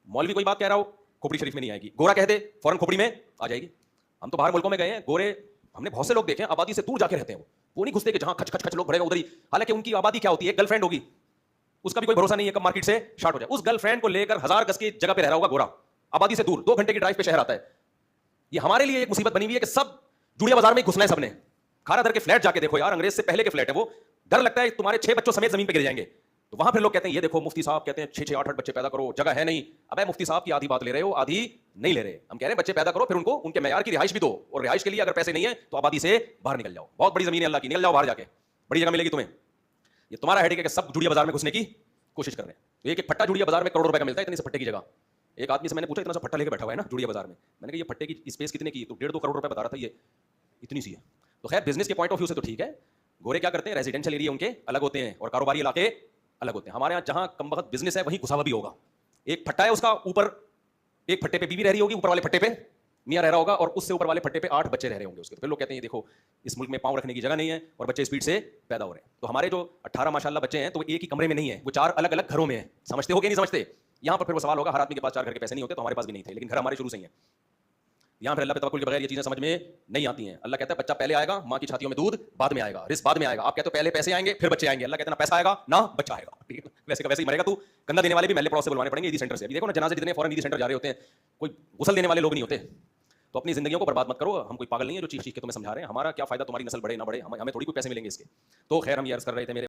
मौलवी कोई बात कह रहा हो, खोपड़ी शरीफ में नहीं आएगी, गोरा कह दे फौरन खोपड़ी में आ जाएगी। हम तो बाहर मुल्कों में गए हैं, गोरे हमने बहुत से लोग देखे हैं आबादी से दूर जाके रहते हैं, वो नहीं घुसते कि जहां खच खच खच लोग भरेगा उधर ही, हालांकि उनकी आबादी क्या होती है, गर्लफ्रेंड होगी, उसका भी कोई भरोसा नहीं है कब मार्केट से शार्ट हो जाए, उस गर्लफ्रेंड को लेकर 1000 गज की जगह पे रह रहा होगा गोरा, आबादी से दूर, 2 घंटे की ड्राइव पे शहर आता है। ये हमारे लिए एक मुसीबत बनी हुई है कि सब जुड़िया बाजार में घुसना है सबने। खारा दर के फ्लैट जाके देखो यार, अंग्रेज से पहले के फ्लैट है वो, डर लगता है तुम्हारे 6 बच्चों समेत जमीन पे गिर जाएंगे। तो वहां फिर लोग कहते हैं ये देखो मुफ्ती साहब कहते हैं 6-6 8-8 बच्चे पैदा करो, जगह है नहीं। अबे मुफ्ती साहब की आधी बात ले रहे हो, आधी नहीं ले रहे। हम कह रहे हैं बच्चे पैदा करो, फिर उनको उनके मेयार की रिहाइश भी दो, और रिहाइश के लिए अगर पैसे नहीं है तो आबादी से बाहर निकल जाओ। बहुत बड़ी जमीन है अल्लाह की, निकल जाओ बाहर जाके, बड़ी जगह मिलेगी तुम्हें। ये तुम्हारा हेडेक है कि सब जुड़िया बाजार में घुसने की कोशिश कर रहे हैं। तो एक फट्टा जुड़िया बाजार में करोड़ रुपए का मिलता है इतनी से फट्टे की जगह। एक आदमी से मैंने पूछा इतना सा फट्टा लेके बैठा हुआ है ना जुड़िया बाजार में, मैंने कहा ये फट्टे की स्पेस कितने की, तो 1.5-2 करोड़ रुपए बता रहा था, ये इतनी सी है। तो खैर बिजनेस के पॉइंट ऑफ व्यू से तो ठीक है। गोरे क्या करते हैं, रेजिडेंशियल एरिया उनके अलग होते हैं और कारोबारी इलाके अलग होते हैं। हमारे यहाँ जहां कम वक्त बिजनेस है वहीं घुसावा भी होगा। एक फट्टा है, उसका ऊपर एक फट्टे पे बीवी रह रही होगी, ऊपर वाले फट्टे पे मियाँ रह रहा होगा, और उससे ऊपर वाले फट्टे पे 8 बच्चे रह रहे होंगे उसके। तो फिर लोग कहते हैं ये देखो इस मुल्क में पाँव रखने की जगह नहीं है और बच्चे स्पीड से पैदा हो रहे हैं। तो हमारे जो 18 माशाल्लाह बच्चे हैं तो वो एक ही कमरे में नहीं है, वो 4 अलग अलग घरों में है। समझते हो कि नहीं समझते? यहाँ पर फिर वो सवाल होगा, हर आदमी के पास 4 घर के पैसे नहीं होते, तो हमारे पास भी नहीं थे, लेकिन घर हमारे शुरू से ही है। यहाँ पर अल्लाह पे तवक्कुल के बगैर ये चीजें समझ में नहीं आती हैं। अल्लाह कहता है बच्चा पहले आएगा, माँ की छातियों में दूध बाद में आएगा, रिस्क बाद में आएगा। आप कहते हो पहले पैसे आएंगे फिर बच्चे आएंगे, अल्लाह कहता है ना पैसा आएगा ना बच्चा आएगा। ठीक है, वैसे का वैसे ही मरेगा तू। कंधा देने वाले भी महल्ले पड़ोस से बुलवाने पड़ेंगे, ईदी सेंटर से। अभी देखो ना जनाजे जितने फौरन ईदी सेंटर जा रहे होते हैं, कोई गुसल देने वाले लोग नहीं होते। तो अपनी जिंदगियों को बर्बाद मत करो। हम कोई पागल नहीं है जो चीख चीख के तुम्हें समझा रहे हैं। हमारा क्या फायदा तुम्हारी नस्ल बढ़े ना बढ़े, हमें थोड़ी कोई पैसे मिलेंगे इसके। तो खैर हम ये अर्ज कर रहे थे मेरे